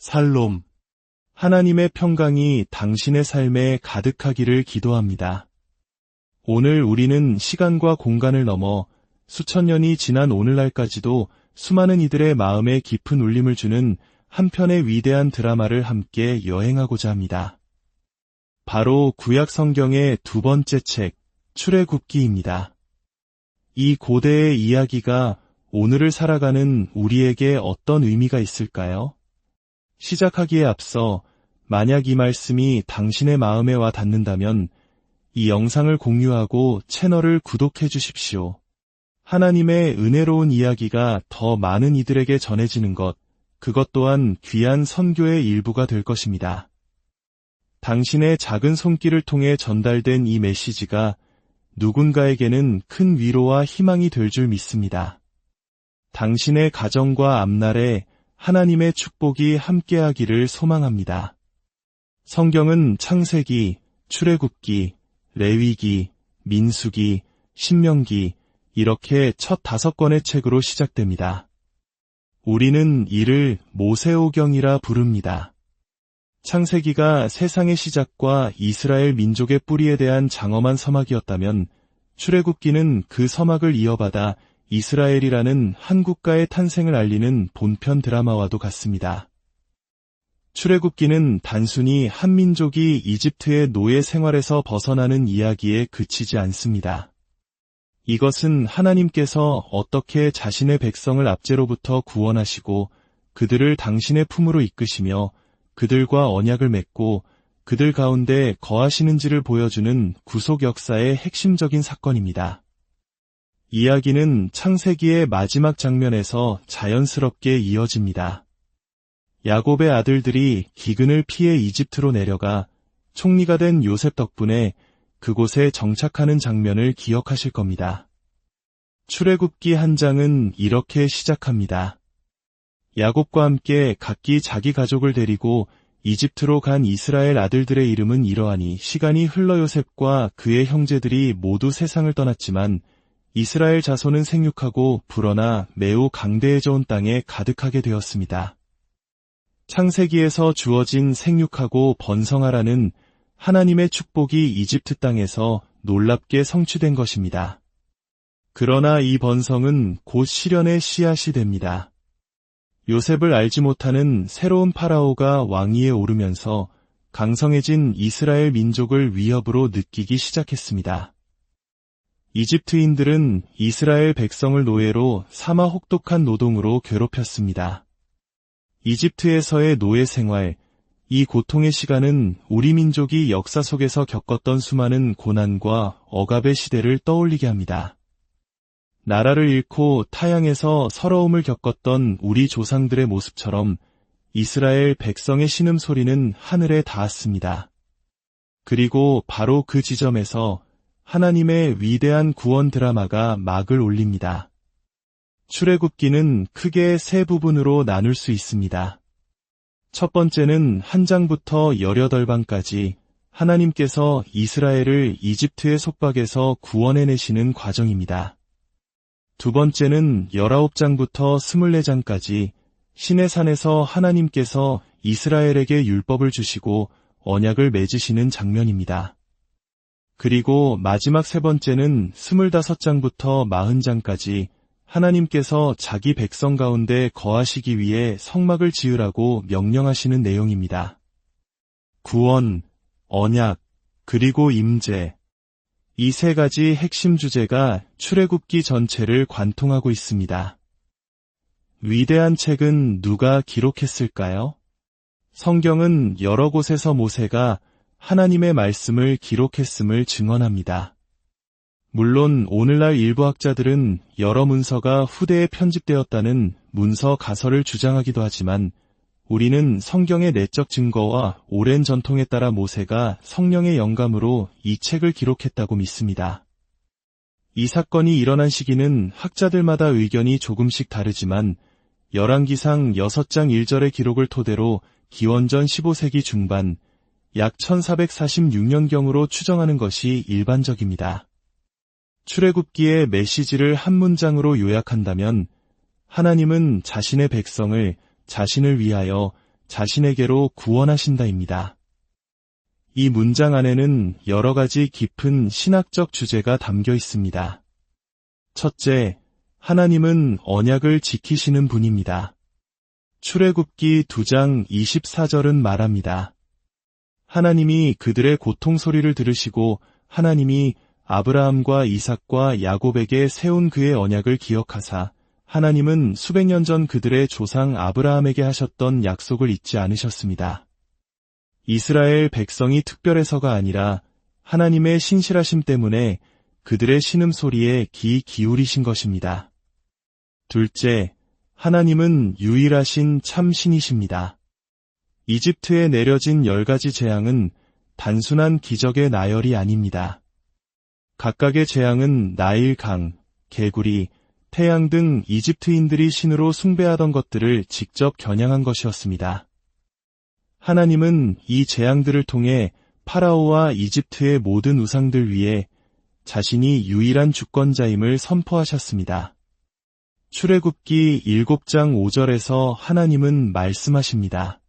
살롬. 하나님의 평강이 당신의 삶에 가득하기를 기도합니다. 오늘 우리는 시간과 공간을 넘어 수천 년이 지난 오늘날까지도 수많은 이들의 마음에 깊은 울림을 주는 한 편의 위대한 드라마를 함께 여행하고자 합니다. 바로 구약 성경의 두 번째 책, 출애굽기입니다. 이 고대의 이야기가 오늘을 살아가는 우리에게 어떤 의미가 있을까요? 시작하기에 앞서 만약 이 말씀이 당신의 마음에 와 닿는다면 이 영상을 공유하고 채널을 구독해 주십시오. 하나님의 은혜로운 이야기가 더 많은 이들에게 전해지는 것, 그것 또한 귀한 선교의 일부가 될 것입니다. 당신의 작은 손길을 통해 전달된 이 메시지가 누군가에게는 큰 위로와 희망이 될 줄 믿습니다. 당신의 가정과 앞날에 하나님의 축복이 함께하기를 소망합니다. 성경은 창세기, 출애굽기, 레위기, 민수기, 신명기 이렇게 첫 5권의 책으로 시작됩니다. 우리는 이를 모세오경이라 부릅니다. 창세기가 세상의 시작과 이스라엘 민족의 뿌리에 대한 장엄한 서막이었다면 출애굽기는 그 서막을 이어받아 이스라엘이라는 한 국가의 탄생을 알리는 본편 드라마와도 같습니다. 출애굽기는 단순히 한 민족이 이집트의 노예 생활에서 벗어나는 이야기에 그치지 않습니다. 이것은 하나님께서 어떻게 자신의 백성을 압제로부터 구원하시고 그들을 당신의 품으로 이끄시며 그들과 언약을 맺고 그들 가운데 거하시는지를 보여주는 구속 역사의 핵심적인 사건입니다. 이야기는 창세기의 마지막 장면에서 자연스럽게 이어집니다. 야곱의 아들들이 기근을 피해 이집트로 내려가 총리가 된 요셉 덕분에 그곳에 정착하는 장면을 기억하실 겁니다. 출애굽기 한 장은 이렇게 시작합니다. 야곱과 함께 각기 자기 가족을 데리고 이집트로 간 이스라엘 아들들의 이름은 이러하니 시간이 흘러 요셉과 그의 형제들이 모두 세상을 떠났지만 이스라엘 자손은 생육하고 불어나 매우 강대해져 온 땅에 가득하게 되었습니다. 창세기에서 주어진 생육하고 번성하라는 하나님의 축복이 이집트 땅에서 놀랍게 성취된 것입니다. 그러나 이 번성은 곧 시련의 씨앗이 됩니다. 요셉을 알지 못하는 새로운 파라오가 왕위에 오르면서 강성해진 이스라엘 민족을 위협으로 느끼기 시작했습니다. 이집트인들은 이스라엘 백성을 노예로 삼아 혹독한 노동으로 괴롭혔습니다. 이집트에서의 노예 생활, 이 고통의 시간은 우리 민족이 역사 속에서 겪었던 수많은 고난과 억압의 시대를 떠올리게 합니다. 나라를 잃고 타향에서 서러움을 겪었던 우리 조상들의 모습처럼 이스라엘 백성의 신음소리는 하늘에 닿았습니다. 그리고 바로 그 지점에서 하나님의 위대한 구원 드라마가 막을 올립니다. 출애굽기는 크게 세 부분으로 나눌 수 있습니다. 첫 번째는 한 장부터 18방까지 하나님께서 이스라엘을 이집트의 속박에서 구원해내시는 과정입니다. 두 번째는 19장부터 24장까지 시내산에서 하나님께서 이스라엘에게 율법을 주시고 언약을 맺으시는 장면입니다. 그리고 마지막 세 번째는 25장부터 40장까지 하나님께서 자기 백성 가운데 거하시기 위해 성막을 지으라고 명령하시는 내용입니다. 구원, 언약, 그리고 임재. 이 세 가지 핵심 주제가 출애굽기 전체를 관통하고 있습니다. 위대한 책은 누가 기록했을까요? 성경은 여러 곳에서 모세가 하나님의 말씀을 기록했음을 증언합니다. 물론 오늘날 일부 학자들은 여러 문서가 후대에 편집되었다는 문서 가설을 주장하기도 하지만 우리는 성경의 내적 증거와 오랜 전통에 따라 모세가 성령의 영감으로 이 책을 기록했다고 믿습니다. 이 사건이 일어난 시기는 학자들마다 의견이 조금씩 다르지만 열왕기상 6장 1절의 기록을 토대로 기원전 15세기 중반 약 1446년경으로 추정하는 것이 일반적입니다. 출애굽기의 메시지를 한 문장으로 요약한다면 하나님은 자신의 백성을 자신을 위하여 자신에게로 구원하신다입니다. 이 문장 안에는 여러 가지 깊은 신학적 주제가 담겨 있습니다. 첫째, 하나님은 언약을 지키시는 분입니다. 출애굽기 2장 24절은 말합니다. 하나님이 그들의 고통 소리를 들으시고 하나님이 아브라함과 이삭과 야곱에게 세운 그의 언약을 기억하사 하나님은 수백 년 전 그들의 조상 아브라함에게 하셨던 약속을 잊지 않으셨습니다. 이스라엘 백성이 특별해서가 아니라 하나님의 신실하심 때문에 그들의 신음소리에 귀 기울이신 것입니다. 둘째, 하나님은 유일하신 참 신이십니다. 이집트에 내려진 10가지 재앙은 단순한 기적의 나열이 아닙니다. 각각의 재앙은 나일강, 개구리, 태양 등 이집트인들이 신으로 숭배하던 것들을 직접 겨냥한 것이었습니다. 하나님은 이 재앙들을 통해 파라오와 이집트의 모든 우상들 위에 자신이 유일한 주권자임을 선포하셨습니다. 출애굽기 7장 5절에서 하나님은 말씀하십니다.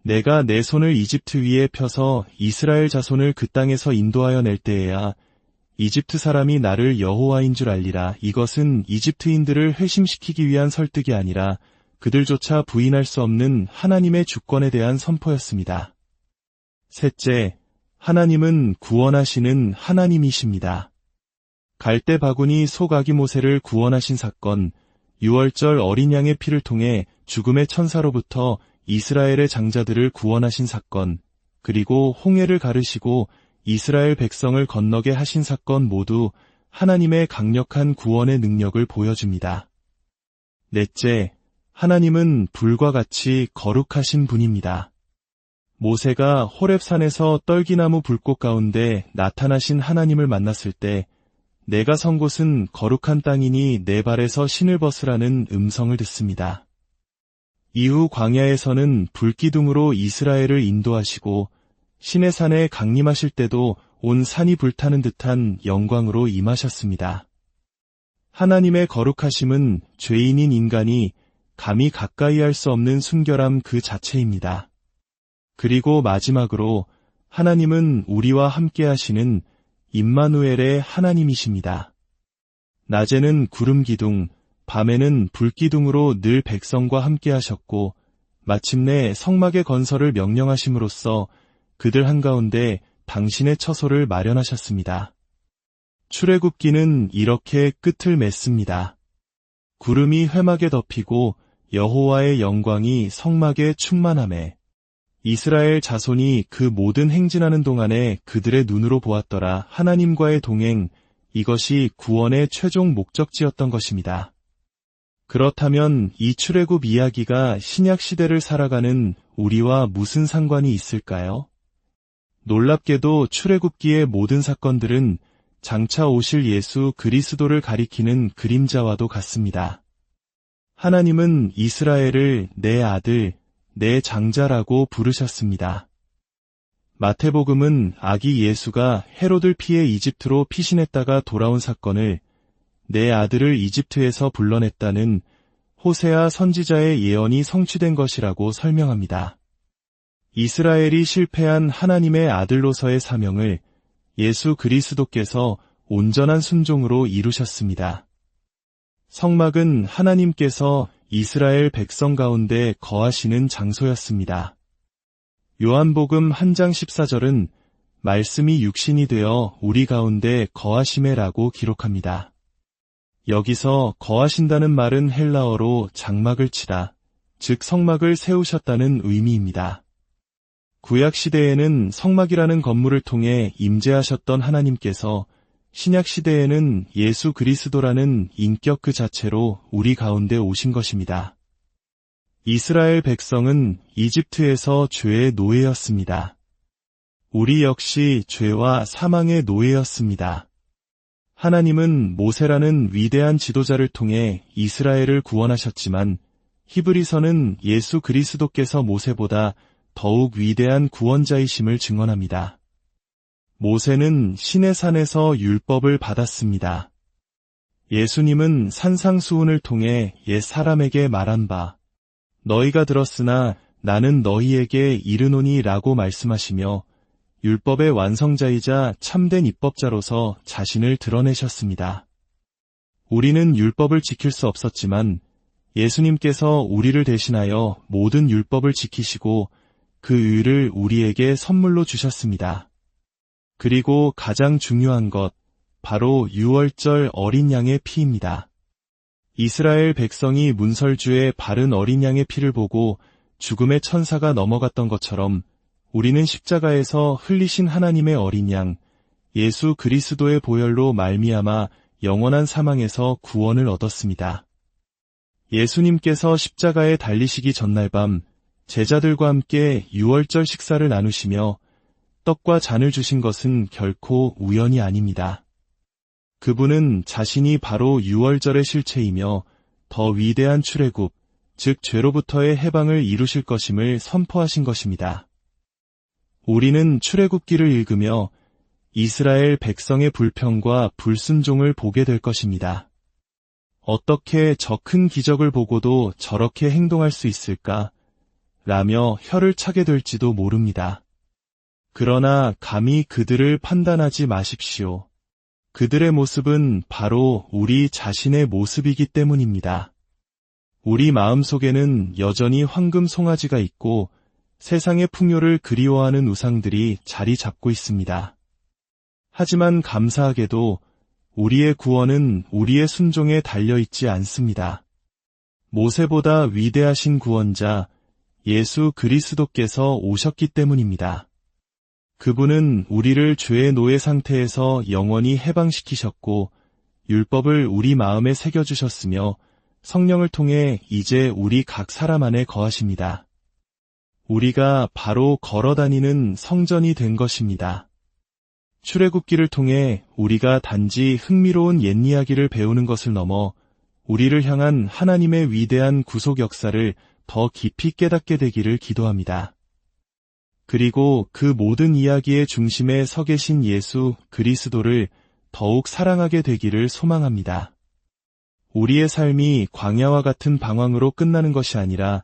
내가 내 손을 이집트 위에 펴서 이스라엘 자손을 그 땅에서 인도하여 낼 때에야 이집트 사람이 나를 여호와인 줄 알리라. 이것은 이집트인들을 회심시키기 위한 설득이 아니라 그들조차 부인할 수 없는 하나님의 주권에 대한 선포였습니다. 셋째, 하나님은 구원하시는 하나님이십니다. 갈대 바구니 속 아기 모세를 구원하신 사건, 6월절 어린 양의 피를 통해 죽음의 천사로부터 이스라엘의 장자들을 구원하신 사건, 그리고 홍해를 가르시고 이스라엘 백성을 건너게 하신 사건 모두 하나님의 강력한 구원의 능력을 보여줍니다. 넷째, 하나님은 불과 같이 거룩하신 분입니다. 모세가 호렙산에서 떨기나무 불꽃 가운데 나타나신 하나님을 만났을 때 내가 선 곳은 거룩한 땅이니 내 발에서 신을 벗으라는 음성을 듣습니다. 이후 광야에서는 불기둥으로 이스라엘을 인도하시고 시내산에 강림하실 때도 온 산이 불타는 듯한 영광으로 임하셨습니다. 하나님의 거룩하심은 죄인인 인간이 감히 가까이 할 수 없는 순결함 그 자체입니다. 그리고 마지막으로 하나님은 우리와 함께 하시는 임마누엘의 하나님이십니다. 낮에는 구름 기둥, 밤에는 불기둥으로 늘 백성과 함께 하셨고 마침내 성막의 건설을 명령하심으로써 그들 한가운데 당신의 처소를 마련하셨습니다. 출애굽기는 이렇게 끝을 맺습니다. 구름이 회막에 덮이고 여호와의 영광이 성막에 충만하매 이스라엘 자손이 그 모든 행진하는 동안에 그들의 눈으로 보았더라. 하나님과의 동행, 이것이 구원의 최종 목적지였던 것입니다. 그렇다면 이 출애굽 이야기가 신약 시대를 살아가는 우리와 무슨 상관이 있을까요? 놀랍게도 출애굽기의 모든 사건들은 장차 오실 예수 그리스도를 가리키는 그림자와도 같습니다. 하나님은 이스라엘을 내 아들, 내 장자라고 부르셨습니다. 마태복음은 아기 예수가 헤롯을 피해 이집트로 피신했다가 돌아온 사건을 내 아들을 이집트에서 불러냈다는 호세아 선지자의 예언이 성취된 것이라고 설명합니다. 이스라엘이 실패한 하나님의 아들로서의 사명을 예수 그리스도께서 온전한 순종으로 이루셨습니다. 성막은 하나님께서 이스라엘 백성 가운데 거하시는 장소였습니다. 요한복음 1장 14절은 말씀이 육신이 되어 우리 가운데 거하시매라고 기록합니다. 여기서 거하신다는 말은 헬라어로 장막을 치다, 즉 성막을 세우셨다는 의미입니다. 구약시대에는 성막이라는 건물을 통해 임재하셨던 하나님께서 신약시대에는 예수 그리스도라는 인격 그 자체로 우리 가운데 오신 것입니다. 이스라엘 백성은 이집트에서 죄의 노예였습니다. 우리 역시 죄와 사망의 노예였습니다. 하나님은 모세라는 위대한 지도자를 통해 이스라엘을 구원하셨지만 히브리서는 예수 그리스도께서 모세보다 더욱 위대한 구원자이심을 증언합니다. 모세는 시내산에서 율법을 받았습니다. 예수님은 산상수훈을 통해 옛 사람에게 말한 바 너희가 들었으나 나는 너희에게 이르노니 라고 말씀하시며 율법의 완성자이자 참된 입법자로서 자신을 드러내셨습니다. 우리는 율법을 지킬 수 없었지만 예수님께서 우리를 대신하여 모든 율법을 지키시고 그 의를 우리에게 선물로 주셨습니다. 그리고 가장 중요한 것, 바로 유월절 어린 양의 피입니다. 이스라엘 백성이 문설주에 바른 어린 양의 피를 보고 죽음의 천사가 넘어갔던 것처럼 우리는 십자가에서 흘리신 하나님의 어린 양, 예수 그리스도의 보혈로 말미암아 영원한 사망에서 구원을 얻었습니다. 예수님께서 십자가에 달리시기 전날 밤 제자들과 함께 유월절 식사를 나누시며 떡과 잔을 주신 것은 결코 우연이 아닙니다. 그분은 자신이 바로 유월절의 실체이며 더 위대한 출애굽, 즉 죄로부터의 해방을 이루실 것임을 선포하신 것입니다. 우리는 출애굽기를 읽으며 이스라엘 백성의 불평과 불순종을 보게 될 것입니다. 어떻게 저 큰 기적을 보고도 저렇게 행동할 수 있을까? 라며 혀를 차게 될지도 모릅니다. 그러나 감히 그들을 판단하지 마십시오. 그들의 모습은 바로 우리 자신의 모습이기 때문입니다. 우리 마음속에는 여전히 황금 송아지가 있고 세상의 풍요를 그리워하는 우상들이 자리 잡고 있습니다. 하지만 감사하게도 우리의 구원은 우리의 순종에 달려있지 않습니다. 모세보다 위대하신 구원자 예수 그리스도께서 오셨기 때문입니다. 그분은 우리를 죄의 노예 상태에서 영원히 해방시키셨고 율법을 우리 마음에 새겨주셨으며 성령을 통해 이제 우리 각 사람 안에 거하십니다. 우리가 바로 걸어다니는 성전이 된 것입니다. 출애굽기를 통해 우리가 단지 흥미로운 옛 이야기를 배우는 것을 넘어 우리를 향한 하나님의 위대한 구속 역사를 더 깊이 깨닫게 되기를 기도합니다. 그리고 그 모든 이야기의 중심에 서 계신 예수 그리스도를 더욱 사랑하게 되기를 소망합니다. 우리의 삶이 광야와 같은 방황으로 끝나는 것이 아니라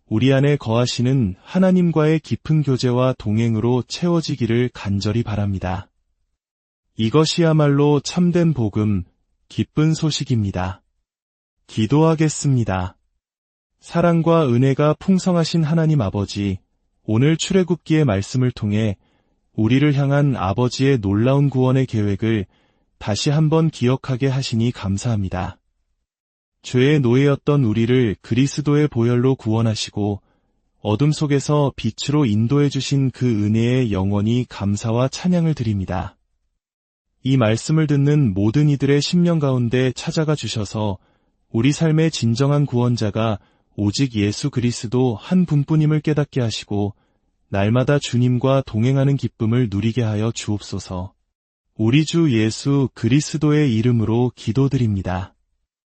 우리 안에 거하시는 하나님과의 깊은 교제와 동행으로 채워지기를 간절히 바랍니다. 이것이야말로 참된 복음, 기쁜 소식입니다. 기도하겠습니다. 사랑과 은혜가 풍성하신 하나님 아버지, 오늘 출애굽기의 말씀을 통해 우리를 향한 아버지의 놀라운 구원의 계획을 다시 한번 기억하게 하시니 감사합니다. 죄의 노예였던 우리를 그리스도의 보혈로 구원하시고 어둠 속에서 빛으로 인도해 주신 그 은혜에 영원히 감사와 찬양을 드립니다. 이 말씀을 듣는 모든 이들의 심령 가운데 찾아가 주셔서 우리 삶의 진정한 구원자가 오직 예수 그리스도 한 분뿐임을 깨닫게 하시고 날마다 주님과 동행하는 기쁨을 누리게 하여 주옵소서. 우리 주 예수 그리스도의 이름으로 기도드립니다.